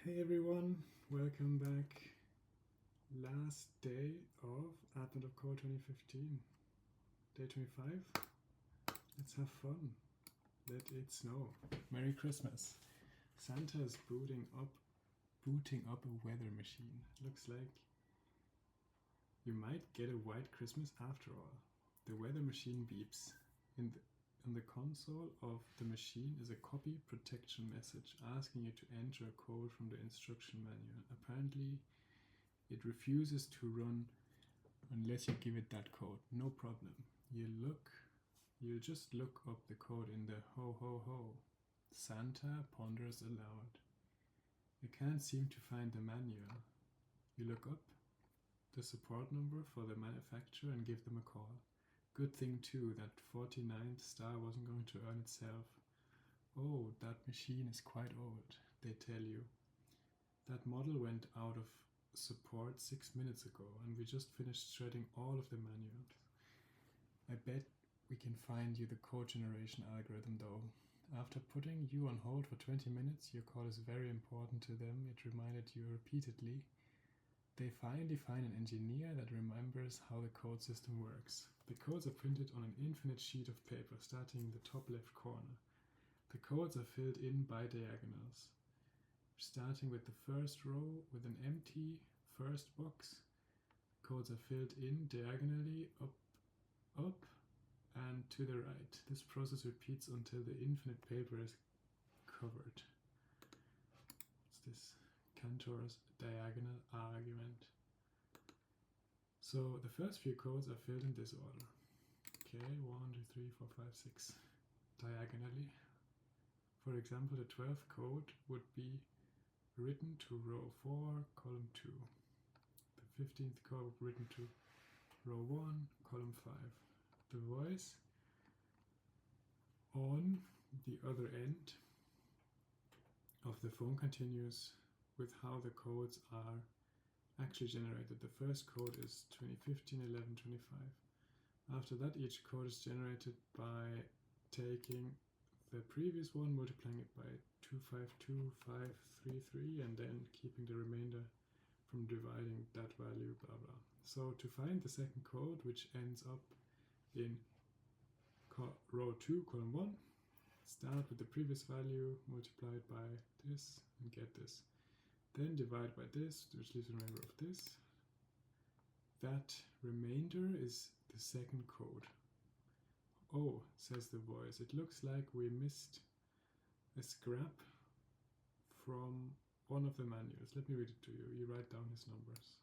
Hey everyone, welcome back. Last day of Advent of Core 2015, day 25. Let's have fun. Let it snow. Merry Christmas. Santa is booting up a weather machine. Looks like you might get a white Christmas after all. The weather machine beeps. In the console of the machine is a copy protection message asking you to enter a code from the instruction manual. Apparently, it refuses to run unless you give it that code. No problem. You just look up the code in the ho ho ho. Santa ponders aloud. I can't seem to find the manual. You look up the support number for the manufacturer and give them a call. Good thing too that 49th star wasn't going to earn itself. Oh, that machine is quite old, they tell you. That model went out of support 6 minutes ago and we just finished shredding all of the manuals. I bet we can find you the code generation algorithm though. After putting you on hold for 20 minutes, your call is very important to them, it reminded you repeatedly. They finally find an engineer that remembers how the code system works. The codes are printed on an infinite sheet of paper starting in the top left corner. The codes are filled in by diagonals. Starting with the first row with an empty first box, codes are filled in diagonally up, and to the right. This process repeats until the infinite paper is covered. What's this? Cantor's diagonal argument. So the first few codes are filled in this order. Okay, 1, 2, 3, 4, 5, 6 diagonally. For example, the 12th code would be written to row 4, column 2. The 15th code written to row 1, column 5. The voice on the other end of the phone continues with how the codes are actually generated. The first code is 2015 11 25. After that, each code is generated by taking the previous one, multiplying it by 252,533, and then keeping the remainder from dividing that value, blah blah. So to find the second code, which ends up in row 2, column 1, start with the previous value, multiply it by this, and get this. Then divide by this, which leaves a remainder of this. That remainder is the second code. Oh, says the voice, it looks like we missed a scrap from one of the manuals. Let me read it to you. You write down his numbers.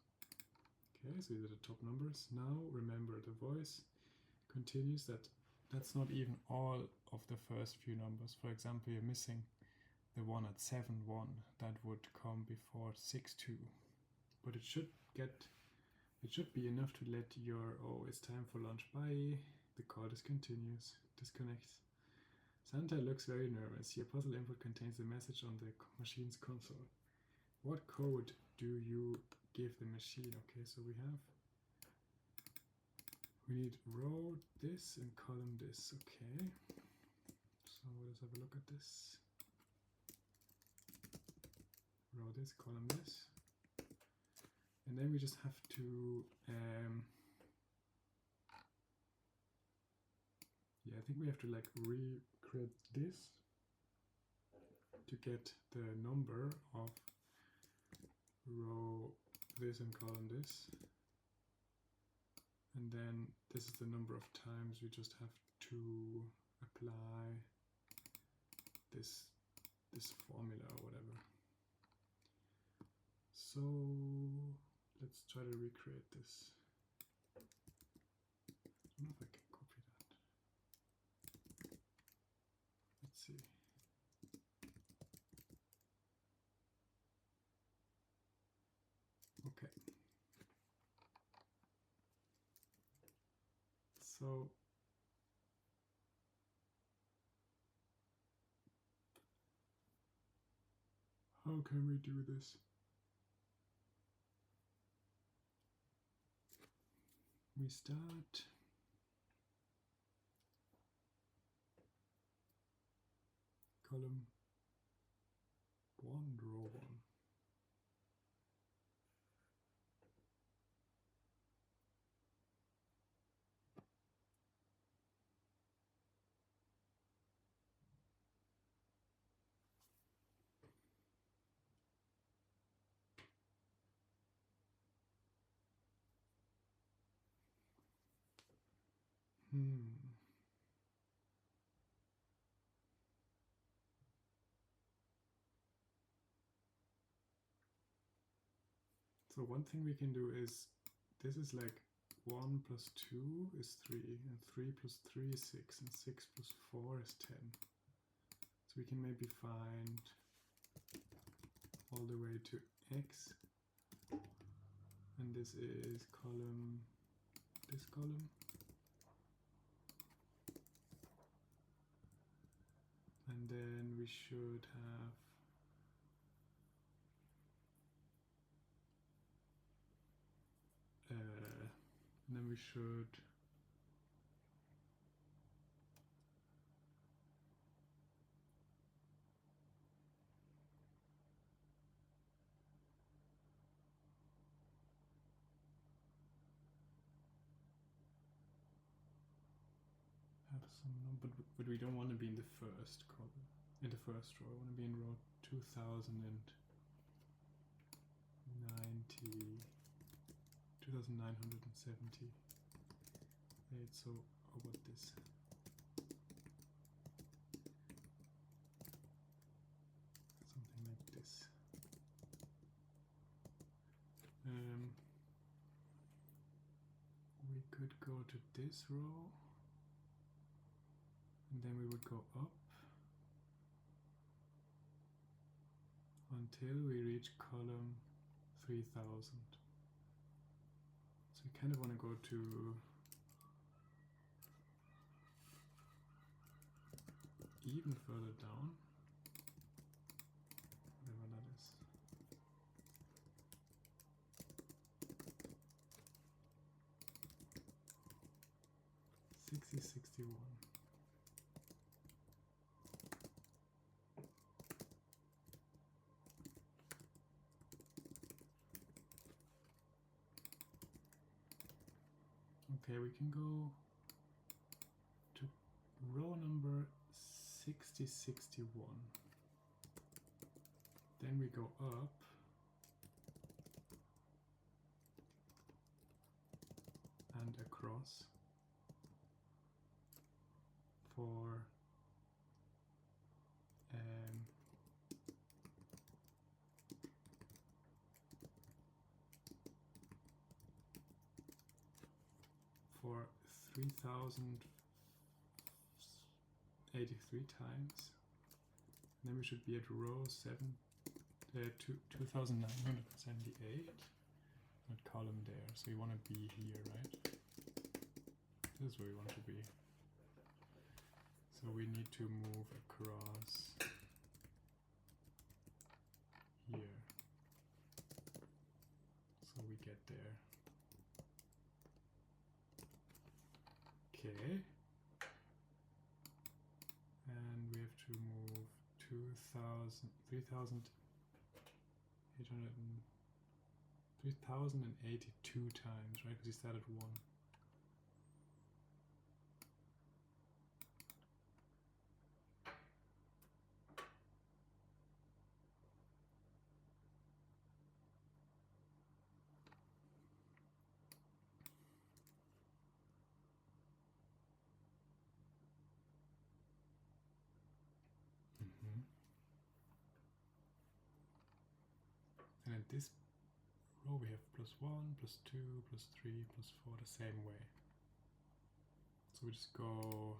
Okay, so these are the top numbers. Now remember, the voice continues that that's not even all of the first few numbers. For example, you're missing the one at 7 1, that would come before 6 2. But it should be enough to let your it's time for lunch, bye. The call discontinues, disconnects. Santa looks very nervous. Your puzzle input contains the message on the machine's console. What code do you give the machine? Okay, so we need row this and column this. Okay, so let's have a look at this. Row this, column this, and then we just have to I think we have to like recreate this to get the number of row this and column this, and then this is the number of times we just have to apply this formula or whatever. So let's try to recreate this. I don't know if I can copy that. Let's see. Okay. So how can we do this? We start column 1, row 1. So one thing we can do is, this is like 1 plus 2 is 3, and 3 plus 3 is 6, and 6 plus 4 is 10. So we can maybe find all the way to x, and this is column, this column. And then we should have and then we should have some number, but we don't want to be in the first column, in the first row. I want to be in row 2090, 2978. So how about this? Something like this. We could go to this row, and then we would go up until we reach column 3000. So we kind of want to go to even further down, whatever that is. 61. Okay, we can go to row number 6061. Then we go up and across for for 3083 times. And then we should be at row 2978. That column there. So you want to be here, right? This is where we want to be. So we need to move across here. So we get there. Okay. And we have to move 3082 times, right? Because we started 1. And in this row we have +1, +2, +3, +4 the same way. So we just go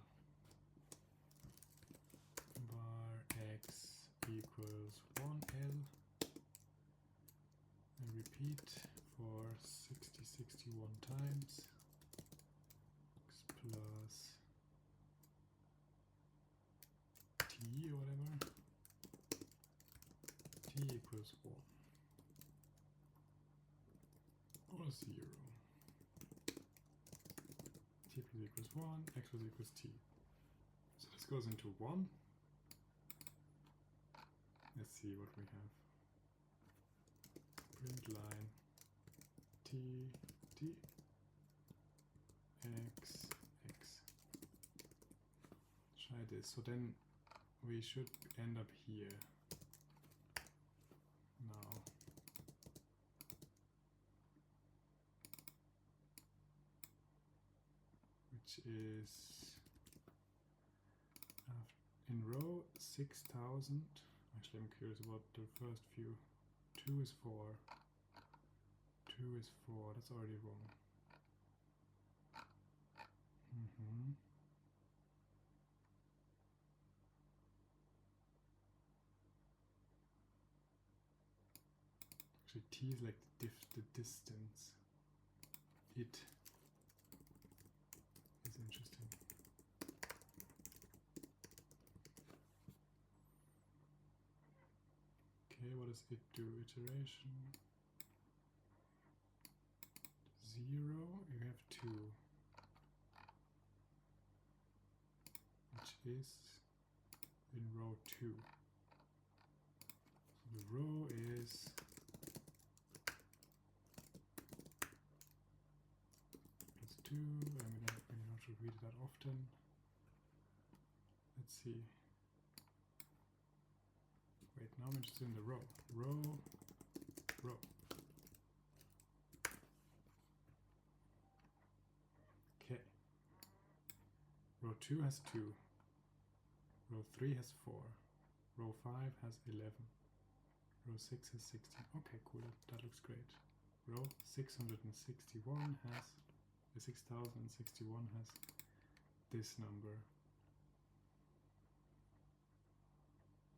var x equals 1L and repeat for 6061 times, x plus t or whatever, t equals 1 or 0. T plus equals 1, x plus equals t. So this goes into 1. Let's see what we have. Print line t, x, x. Try this. So then we should end up here now. Which is in row 6000. Actually, I'm curious about the first few. 2 is 4. 2 is 4. That's already wrong. Actually, T is like the distance. It is interesting. Okay, what does it do? Iteration 0, you have 2, which is in row 2. So the row is +2. I mean, I don't repeat it that often. Let's see. Wait, now I'm interested in the row. Row. Okay. Row 2 has 2. Row 3 has 4. Row 5 has 11. Row 6 has 16. Okay, cool. That looks great. Row 661 has 6061 has this number.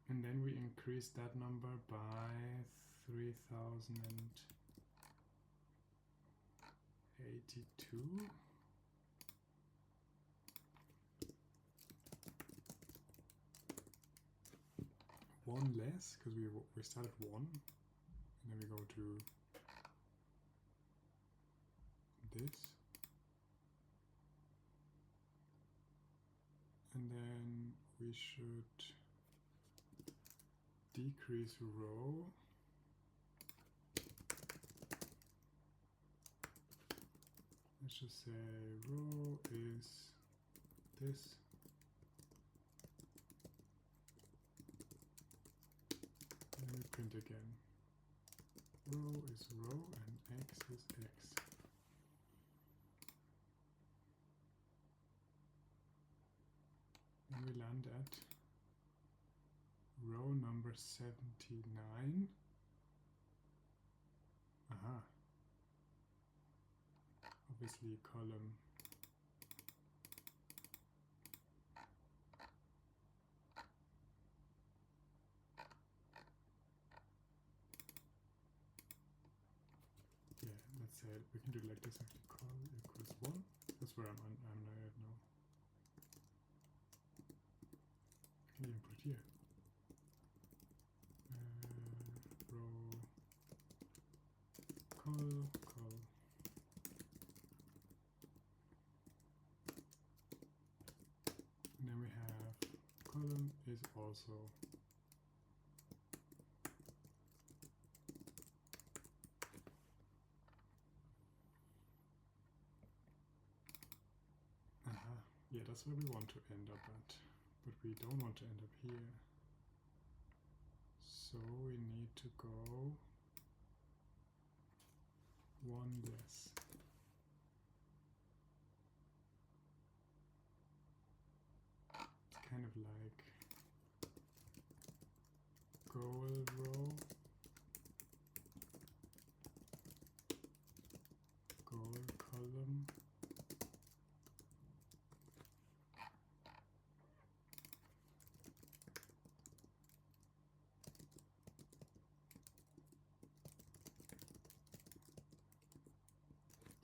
And then we increase that number by 3082. One less, because we start at 1, and then we go to this, and then we should decrease row. Let's just say row is this. And then we print again. Row is row and x is x. And we land at row number 79. Aha. Obviously column let's say we can do it like this actually. Col equals 1. That's where I'm now at now. I can even put it here. Row col. And then we have column is also yeah, that's where we want to end up at, but we don't want to end up here. So we need to go 1 less. It's kind of like goal row, goal column,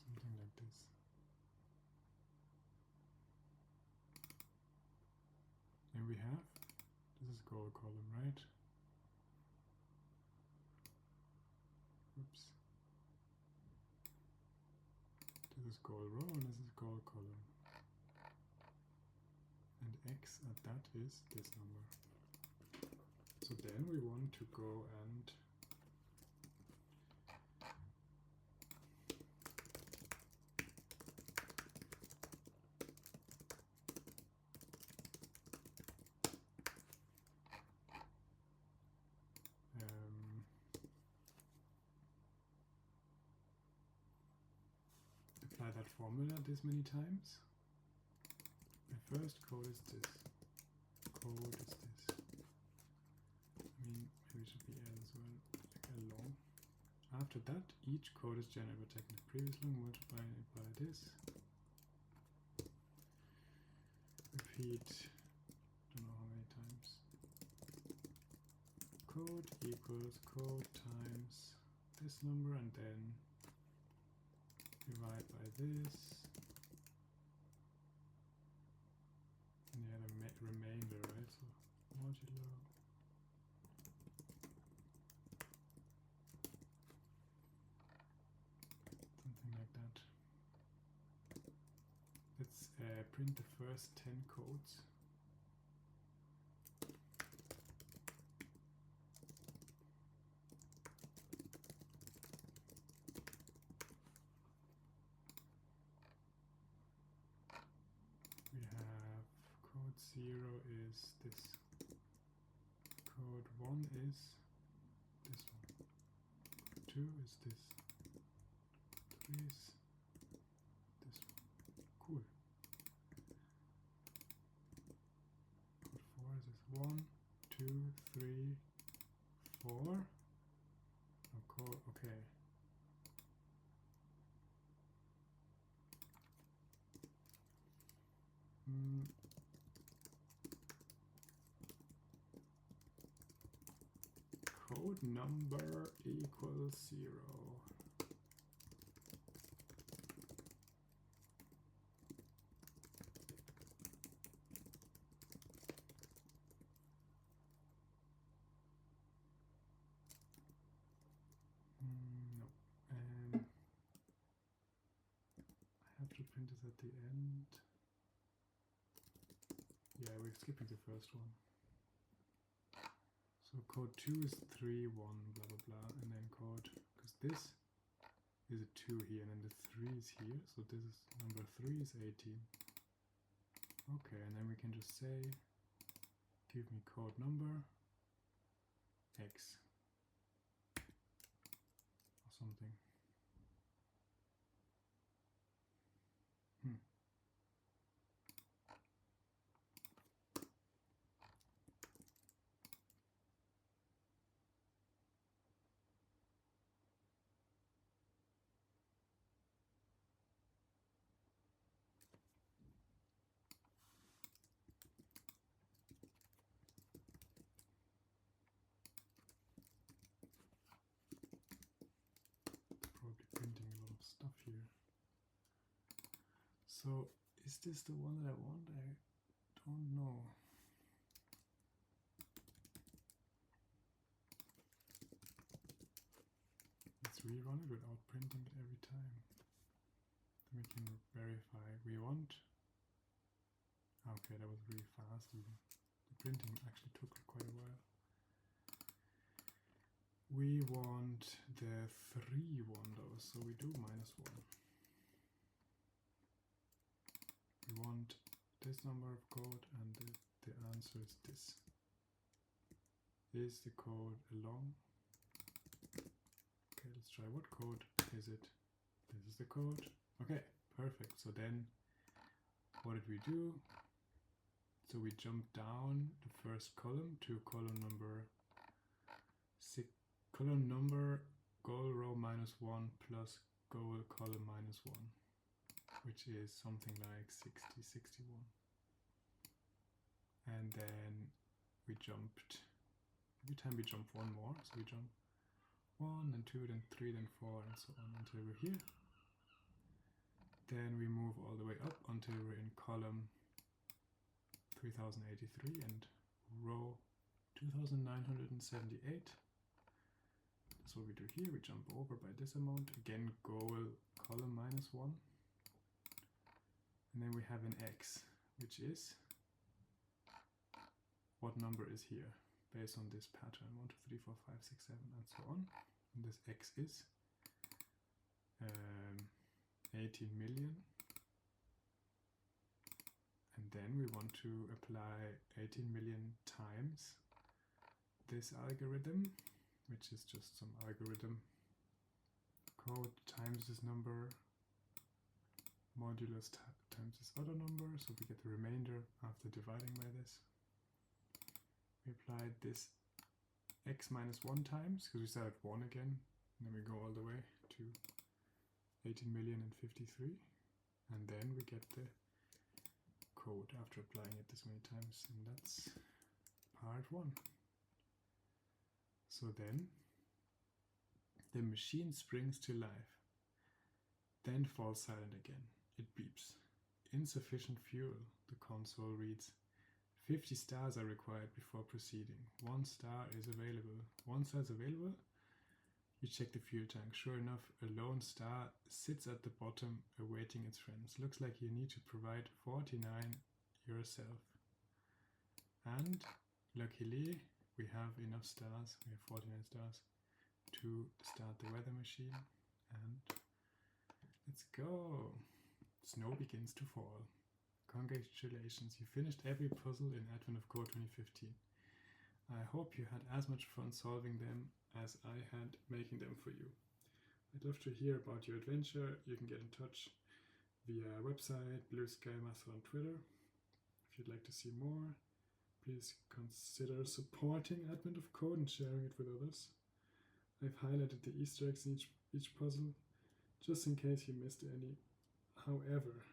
something like this. And we have, this is goal column, right? Oops. This is goal row and this is goal column. And x at that is this number. So then we want to go and apply that formula this many times. first code is this. Code is this. I mean, maybe it should be L as well, like L long. After that, each code is generated by taking the previous long, multiplying it by this. Repeat, don't know how many times. Code equals code times this number, and then divide by this. And yeah, the remainder, right? So modulo. Something like that. Let's print the first 10 codes. We have code 0 is this. Code 1 is this one. 2 is this. 3 is this one. Cool. Code 4 is this. 1, 2, 3, 4. Oh, code, okay. Code number equals 0. No. And I have to print this at the end. Yeah, we're skipping the first one. So code 2 is 3, 1, blah, blah, blah, and then code, because this is a 2 here, and then the 3 is here, so this is, number 3 is 18. Okay, and then we can just say, give me code number, X, or something. Probably printing a lot of stuff here. So, is this the one that I want? I don't know. Let's rerun it without printing it every time. Then we can verify. We want. Okay, that was really fast even. The printing actually took quite a while. We want the 3 one though, so we do -1. We want this number of code, and the answer is this. Is the code long? Okay, let's try. What code is it? This is the code. Okay, perfect. So then, what did we do? So we jumped down the first column to column number 6. Column number goal row -1 plus goal column -1, which is something like 60, 61. And then we jumped, every time we jump one more, so we jump 1, then 2, then 3, then 4, and so on until we're here. Then we move all the way up until we're in column 3083 and row 2978. That's what we do here. We jump over by this amount. Again, goal column -1. And then we have an X, which is what number is here based on this pattern 1, 2, 3, 4, 5, 6, 7, and so on. And this X is 18 million. And then we want to apply 18 million times this algorithm, which is just some algorithm code times this number modulus times this other number, so we get the remainder after dividing by this. We applied this x minus 1 times, because we start at 1 again, and then we go all the way to 18,053,000, and then we get the code after applying it this many times, and that's part 1. So then the machine springs to life, then falls silent again. It beeps. Insufficient fuel, the console reads. 50 stars are required before proceeding. 1 star is available. 1 star is available? You check the fuel tank. Sure enough, a lone star sits at the bottom awaiting its friends. Looks like you need to provide 49 yourself. And luckily, we have enough stars. We have 49 stars to start the weather machine. And let's go. Snow begins to fall. Congratulations, you finished every puzzle in Advent of Code 2015. I hope you had as much fun solving them as I had making them for you. I'd love to hear about your adventure. You can get in touch via our website, Blue Sky Mastodon, Twitter. If you'd like to see more, please consider supporting Advent of Code and sharing it with others. I've highlighted the Easter eggs in each puzzle, just in case you missed any. However,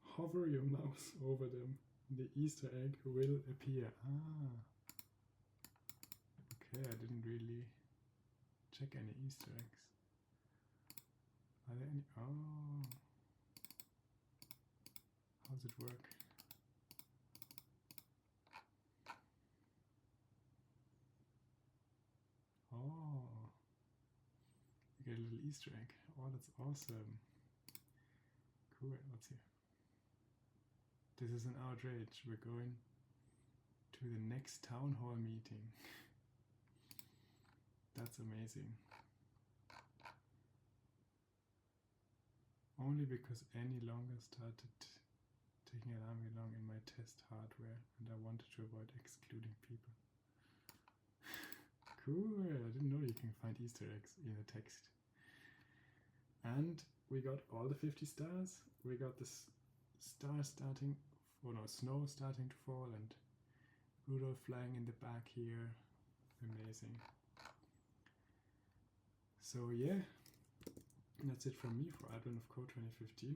hover your mouse over them. The Easter egg will appear. Okay, I didn't really check any Easter eggs. Are there any? Oh. How does it work? Oh. You get a little Easter egg. Oh, that's awesome. Cool, let's see. This is an outrage. We're going to the next town hall meeting. That's amazing. Only because any longer started taking alarm along in my test hardware, and I wanted to avoid excluding people. Cool, I didn't know you can find Easter eggs in the text. And we got all the 50 stars. We got this snow starting to fall, and Rudolph flying in the back here. Amazing. So yeah, that's it from me for Advent of Code 2015.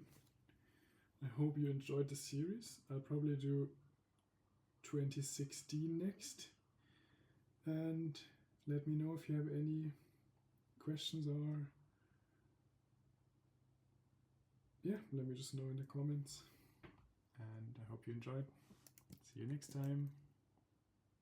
I hope you enjoyed the series. I'll probably do 2016 next. And let me know if you have any questions, or yeah, let me just know in the comments. And I hope you enjoyed. See you next time.